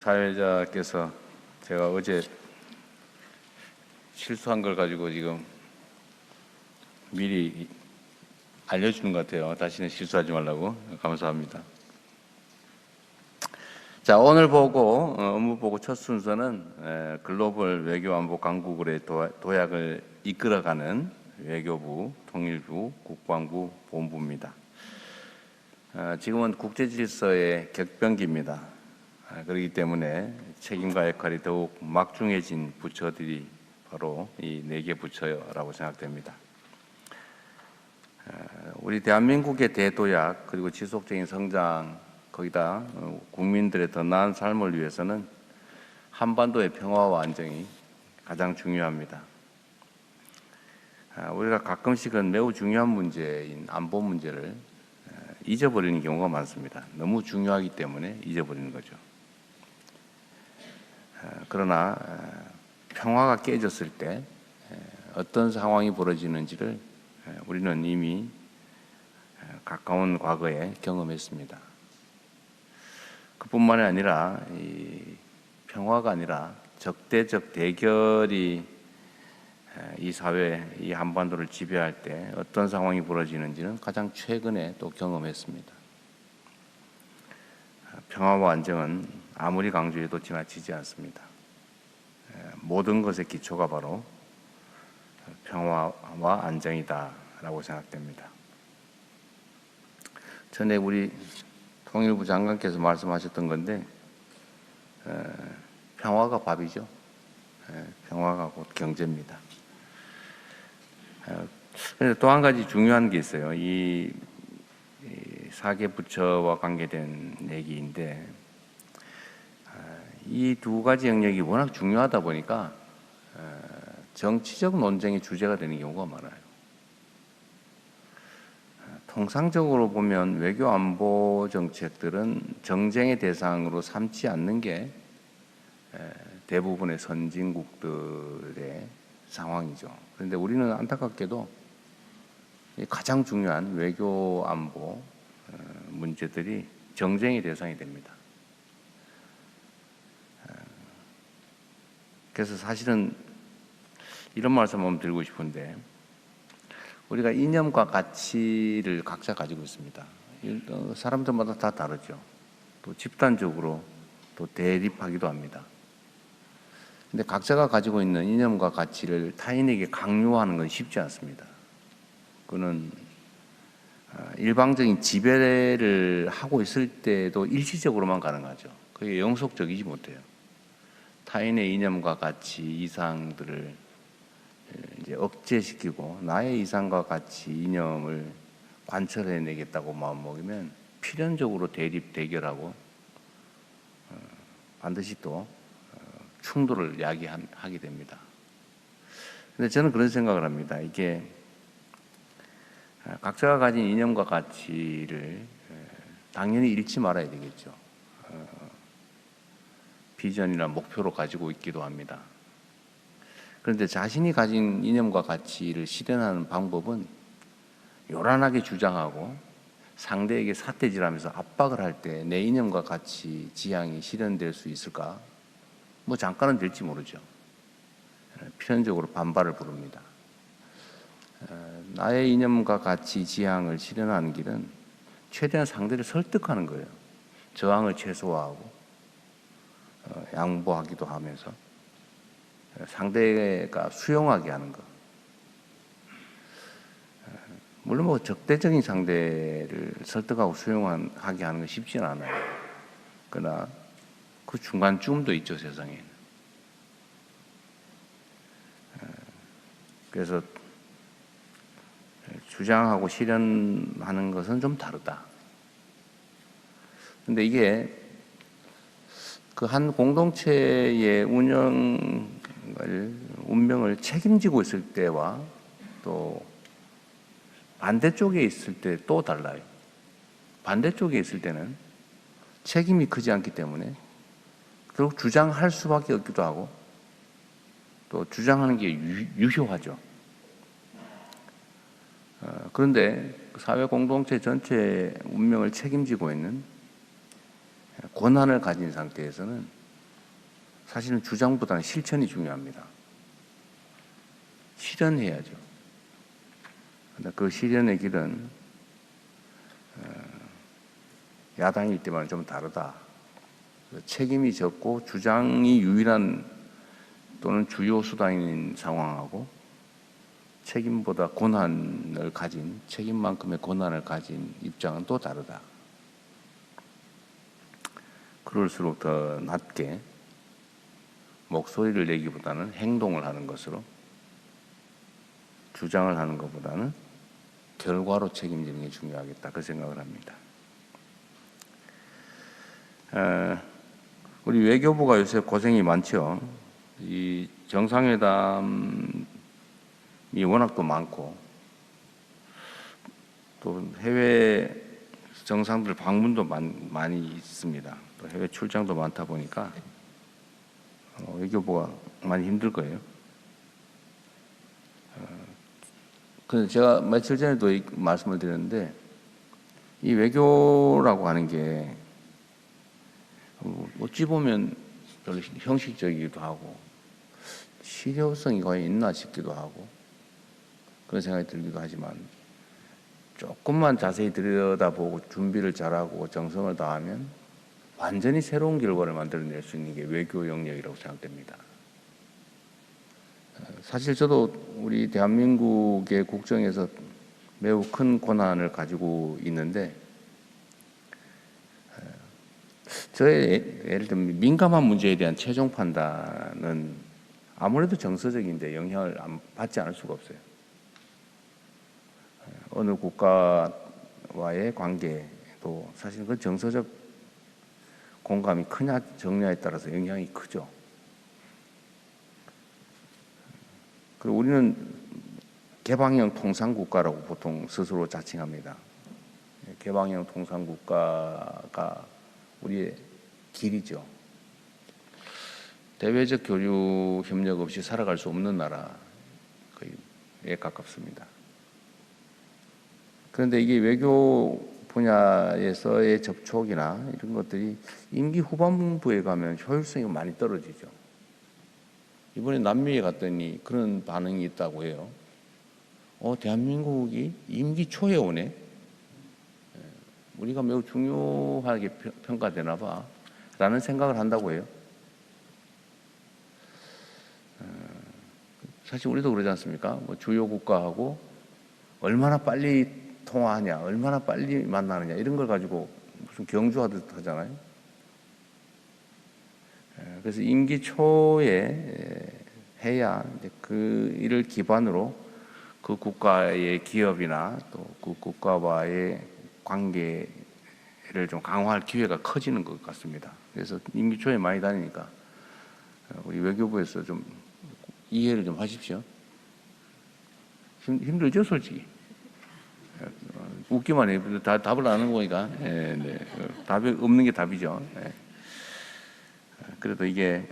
사회자께서 제가 어제 실수한 걸 가지고 지금 미리 알려주는 것 같아요. 다시는 실수하지 말라고. 감사합니다. 자, 오늘 업무 보고 첫 순서는 글로벌 외교안보 강국의 도약을 이끌어가는 외교부, 통일부, 국방부, 본부입니다. 지금은 국제질서의 격변기입니다. 그렇기 때문에 책임과 역할이 더욱 막중해진 부처들이 바로 이 4개 부처라고 생각됩니다. 우리 대한민국의 대도약 그리고 지속적인 성장, 거기다 국민들의 더 나은 삶을 위해서는 한반도의 평화와 안정이 가장 중요합니다. 우리가 가끔씩은 매우 중요한 문제인 안보 문제를 잊어버리는 경우가 많습니다. 너무 중요하기 때문에 잊어버리는 거죠. 그러나 평화가 깨졌을 때 어떤 상황이 벌어지는지를 우리는 이미 가까운 과거에 경험했습니다. 그뿐만이 아니라 이 평화가 아니라 적대적 대결이 이 사회, 이 한반도를 지배할 때 어떤 상황이 벌어지는지는 가장 최근에 또 경험했습니다. 평화와 안정은 아무리 강조해도 지나치지 않습니다. 모든 것의 기초가 바로 평화와 안정이다라고 생각됩니다. 전에 우리 통일부 장관께서 말씀하셨던 건데 평화가 밥이죠. 평화가 곧 경제입니다. 그런데 또 한 가지 중요한 게 있어요. 이 4개 부처와 관계된 얘기인데 이 두 가지 영역이 워낙 중요하다 보니까 정치적 논쟁의 주제가 되는 경우가 많아요. 통상적으로 보면 외교 안보 정책들은 정쟁의 대상으로 삼지 않는 게 대부분의 선진국들의 상황이죠. 그런데 우리는 안타깝게도 가장 중요한 외교 안보 문제들이 정쟁의 대상이 됩니다. 그래서 사실은 이런 말씀 한번 드리고 싶은데 우리가 이념과 가치를 각자 가지고 있습니다. 사람들마다 다 다르죠. 또 집단적으로 또 대립하기도 합니다. 근데 각자가 가지고 있는 이념과 가치를 타인에게 강요하는 건 쉽지 않습니다. 그는 일방적인 지배를 하고 있을 때도 일시적으로만 가능하죠. 그게 영속적이지 못해요. 타인의 이념과 가치, 이상들을 이제 억제시키고 나의 이상과 가치, 이념을 관철해내겠다고 마음먹으면 필연적으로 대결하고 반드시 또 충돌을 야기하게 됩니다. 근데 저는 그런 생각을 합니다. 이게 각자가 가진 이념과 가치를 당연히 잃지 말아야 되겠죠. 비전이나 목표로 가지고 있기도 합니다. 그런데 자신이 가진 이념과 가치를 실현하는 방법은 요란하게 주장하고 상대에게 삿대질하면서 압박을 할 때 내 이념과 가치, 지향이 실현될 수 있을까? 뭐 잠깐은 될지 모르죠. 필연적으로 반발을 부릅니다. 나의 이념과 가치, 지향을 실현하는 길은 최대한 상대를 설득하는 거예요. 저항을 최소화하고 양보하기도 하면서 상대가 수용하게 하는 것. 물론 뭐 적대적인 상대를 설득하고 수용하게 하는 건 쉽지는 않아요. 그러나 그 중간쯤도 있죠, 세상에. 그래서 주장하고 실현하는 것은 좀 다르다. 근데 이게 그 한 공동체의 운명을 책임지고 있을 때와 또 반대쪽에 있을 때 또 달라요. 반대쪽에 있을 때는 책임이 크지 않기 때문에 결국 주장할 수밖에 없기도 하고 또 주장하는 게 유효하죠. 그런데 사회 공동체 전체의 운명을 책임지고 있는 권한을 가진 상태에서는 사실은 주장보다는 실천이 중요합니다. 실현해야죠. 근데 그 실현의 길은 야당일 때만 좀 다르다. 책임이 적고 주장이 유일한 또는 주요 수단인 상황하고 책임보다 권한을 가진, 책임만큼의 권한을 가진 입장은 또 다르다. 그럴수록 더 낮게 목소리를 내기보다는 행동을 하는 것으로, 주장을 하는 것보다는 결과로 책임지는 게 중요하겠다, 그 생각을 합니다. 우리 외교부가 요새 고생이 많죠. 이 정상회담이 워낙 또 많고 또 해외 정상들 방문도 많이 있습니다. 또 해외 출장도 많다 보니까 외교부가 많이 힘들 거예요. 그래서 제가 며칠 전에도 말씀을 드렸는데, 이 외교라고 하는 게 어찌 보면 별로 형식적이기도 하고 실효성이 과연 있나 싶기도 하고 그런 생각이 들기도 하지만, 조금만 자세히 들여다보고 준비를 잘하고 정성을 다하면 완전히 새로운 결과를 만들어낼 수 있는 게 외교 영역이라고 생각됩니다. 사실 저도 우리 대한민국의 국정에서 매우 큰 권한을 가지고 있는데, 저의 예를 들면 민감한 문제에 대한 최종 판단은 아무래도 정서적인데 영향을 받지 않을 수가 없어요. 어느 국가와의 관계도 사실 그 정서적 공감이 크냐 적냐에 따라서 영향이 크죠. 그리고 우리는 개방형 통상국가라고 보통 스스로 자칭합니다. 개방형 통상국가가 우리의 길이죠. 대외적 교류 협력 없이 살아갈 수 없는 나라에 가깝습니다. 그런데 이게 외교 분야에서의 접촉이나 이런 것들이 임기 후반부에 가면 효율성이 많이 떨어지죠. 이번에 남미에 갔더니 그런 반응이 있다고 해요. 대한민국이 임기 초에 오네. 우리가 매우 중요하게 평가되나 봐 라는 생각을 한다고 해요. 사실 우리도 그러지 않습니까? 주요 국가하고 얼마나 빨리 통화하냐, 얼마나 빨리 만나느냐 이런 걸 가지고 무슨 경주하듯 하잖아요. 그래서 임기 초에 해야 그 일을 기반으로 그 국가의 기업이나 또 그 국가와의 관계를 좀 강화할 기회가 커지는 것 같습니다. 그래서 임기 초에 많이 다니니까 우리 외교부에서 좀 이해를 좀 하십시오. 힘들죠, 솔직히. 웃기만 해요. 답을 안 하는 거니까. 네. 답이 없는 게 답이죠. 네. 그래도 이게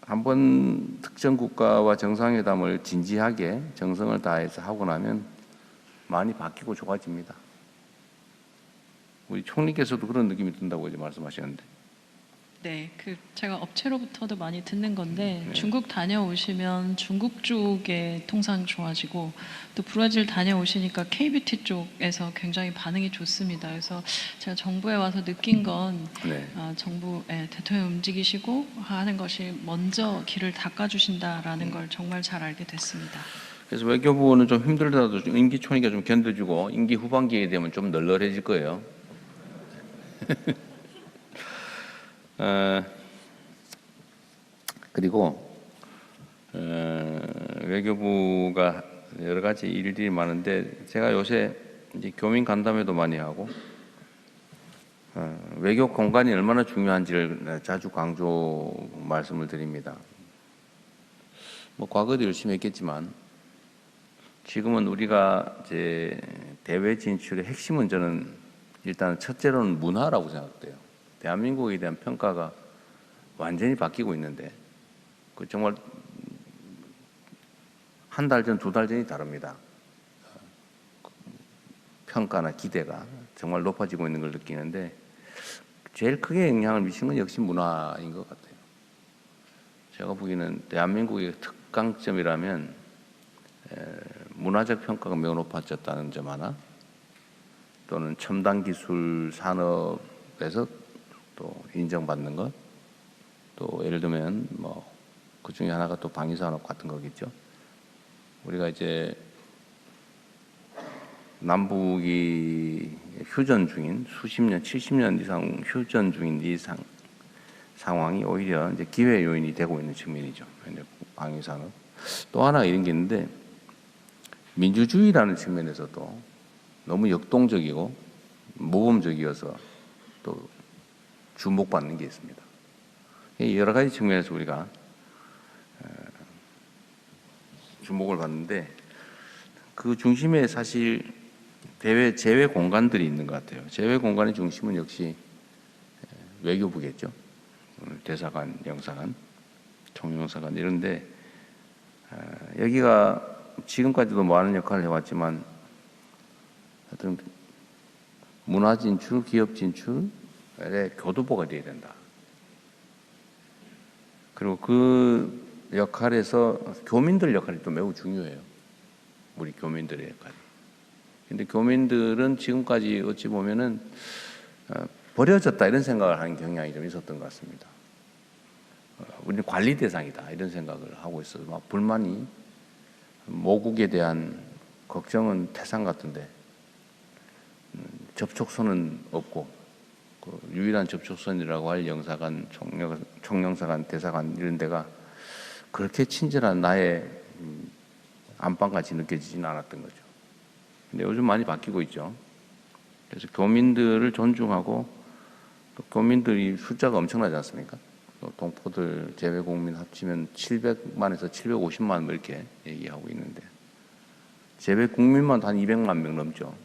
한번 특정 국가와 정상회담을 진지하게 정성을 다해서 하고 나면 많이 바뀌고 좋아집니다. 우리 총리께서도 그런 느낌이 든다고 이제 말씀하셨는데. 네, 제가 업체로부터도 많이 듣는 건데, 중국 다녀오시면 중국 쪽의 통상 좋아지고, 또 브라질 다녀오시니까 KBT 쪽에서 굉장히 반응이 좋습니다. 그래서 제가 정부에 와서 느낀 건 정부 대통령 움직이시고 하는 것이 먼저 길을 닦아주신다라는 걸 정말 잘 알게 됐습니다. 그래서 외교부는 좀 힘들더라도 임기 초니까 좀 견뎌주고 임기 후반기에 되면 좀 널널해질 거예요. 그리고 외교부가 여러 가지 일들이 많은데, 제가 요새 이제 교민 간담회도 많이 하고 외교 공간이 얼마나 중요한지를 자주 강조 말씀을 드립니다. 과거도 열심히 했겠지만 지금은 우리가 이제 대외 진출의 핵심은 저는 일단 첫째로는 문화라고 생각돼요. 대한민국에 대한 평가가 완전히 바뀌고 있는데, 그 정말 한 달 전, 두 달 전이 다릅니다. 평가나 기대가 정말 높아지고 있는 걸 느끼는데, 제일 크게 영향을 미치는 건 역시 문화인 것 같아요. 제가 보기에는 대한민국의 특강점이라면 문화적 평가가 매우 높아졌다는 점 하나, 또는 첨단 기술 산업에서 또 인정받는 것, 또 예를 들면 뭐 그 중에 하나가 또 방위 산업 같은 거겠죠. 우리가 이제 남북이 휴전 중인 수십 년, 70년 이상 휴전 중인 이 상황이 오히려 이제 기회 요인이 되고 있는 측면이죠. 방위 산업. 또 하나 이런 게 있는데, 민주주의라는 측면에서도 너무 역동적이고 모범적이어서 또 주목받는 게 있습니다. 여러 가지 측면에서 우리가 주목을 받는데, 그 중심에 사실 제외 공간들이 있는 것 같아요. 제외 공간의 중심은 역시 외교부겠죠. 대사관, 영사관, 총영사관 이런데, 여기가 지금까지도 많은 역할을 해왔지만 하여튼 문화 진출, 기업 진출에 교두보가 되어야 된다. 그리고 그 역할에서 교민들 역할이 또 매우 중요해요. 우리 교민들의 역할이. 근데 교민들은 지금까지 어찌 보면은 버려졌다 이런 생각을 하는 경향이 좀 있었던 것 같습니다. 우리는 관리 대상이다 이런 생각을 하고 있어서 막 불만이, 모국에 대한 걱정은 태산 같은데 접촉선은 없고, 그 유일한 접촉선이라고 할 영사관, 총영사관, 대사관 이런 데가 그렇게 친절한 나의 안방같이 느껴지지는 않았던 거죠. 근데 요즘 많이 바뀌고 있죠. 그래서 교민들을 존중하고, 또 교민들이 숫자가 엄청나지 않습니까? 또 동포들 제외 국민 합치면 700만에서 750만 뭐 이렇게 얘기하고 있는데, 제외 국민만 한 200만 명 넘죠.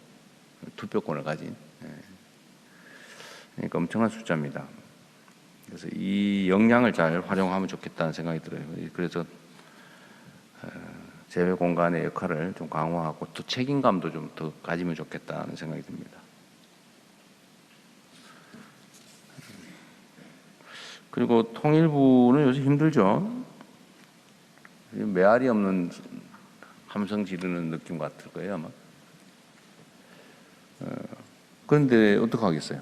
투표권을 가진. 그러니까 엄청난 숫자입니다. 그래서 이 역량을 잘 활용하면 좋겠다는 생각이 들어요. 그래서 제외 공간의 역할을 좀 강화하고 또 책임감도 좀 더 가지면 좋겠다는 생각이 듭니다. 그리고 통일부는 요새 힘들죠. 메아리 없는 함성 지르는 느낌 같을 거예요, 아마. 그런데 어떡하겠어요?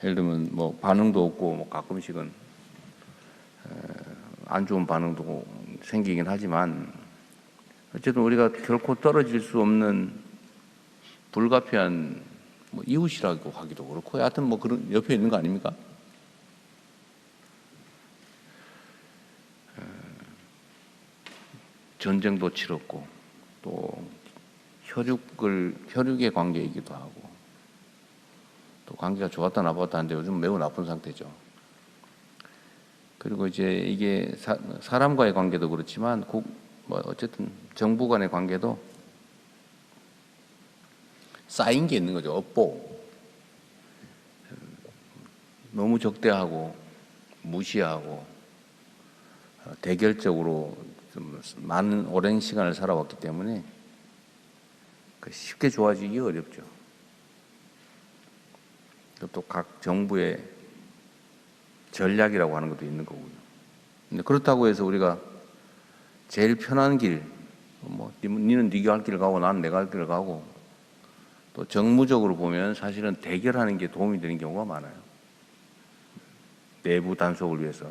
예를 들면 뭐 반응도 없고, 뭐 가끔씩은 안 좋은 반응도 생기긴 하지만, 어쨌든 우리가 결코 떨어질 수 없는 불가피한 뭐 이웃이라고 하기도 그렇고, 하여튼 뭐 그런 옆에 있는 거 아닙니까? 전쟁도 치렀고, 또 혈육의 관계이기도 하고, 또 관계가 좋았다 나빴다 하는데 요즘 매우 나쁜 상태죠. 그리고 이제 이게 사람과의 관계도 그렇지만 뭐 어쨌든 정부 간의 관계도 쌓인 게 있는 거죠. 업보. 너무 적대하고 무시하고 대결적으로 좀 많은 오랜 시간을 살아왔기 때문에 쉽게 좋아지기 어렵죠. 또 각 정부의 전략이라고 하는 것도 있는 거고요. 근데 그렇다고 해서 우리가 제일 편한 길, 뭐 니는 네가 할 길을 가고 나는 내가 할 길을 가고, 또 정무적으로 보면 사실은 대결하는 게 도움이 되는 경우가 많아요. 내부 단속을 위해서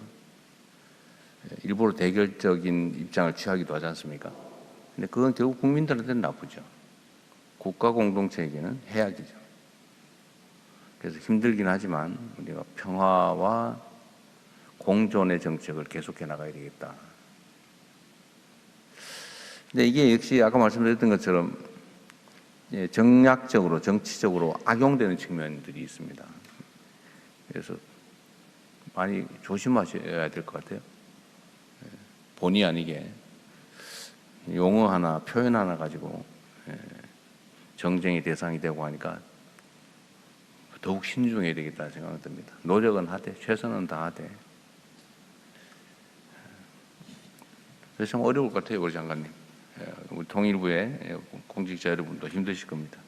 일부러 대결적인 입장을 취하기도 하지 않습니까? 근데 그건 결국 국민들한테는 나쁘죠. 국가 공동체에게는 해악이죠. 그래서 힘들긴 하지만 우리가 평화와 공존의 정책을 계속해 나가야 되겠다. 근데 이게 역시 아까 말씀드렸던 것처럼 정략적으로, 정치적으로 악용되는 측면들이 있습니다. 그래서 많이 조심하셔야 될 것 같아요. 본의 아니게 용어 하나, 표현 하나 가지고 정쟁의 대상이 되고 하니까 더욱 신중해야 되겠다는 생각이 듭니다. 노력은 하되, 최선은 다하되. 그래서 참 어려울 것 같아요, 우리 장관님. 우리 통일부의 공직자 여러분도 힘드실 겁니다.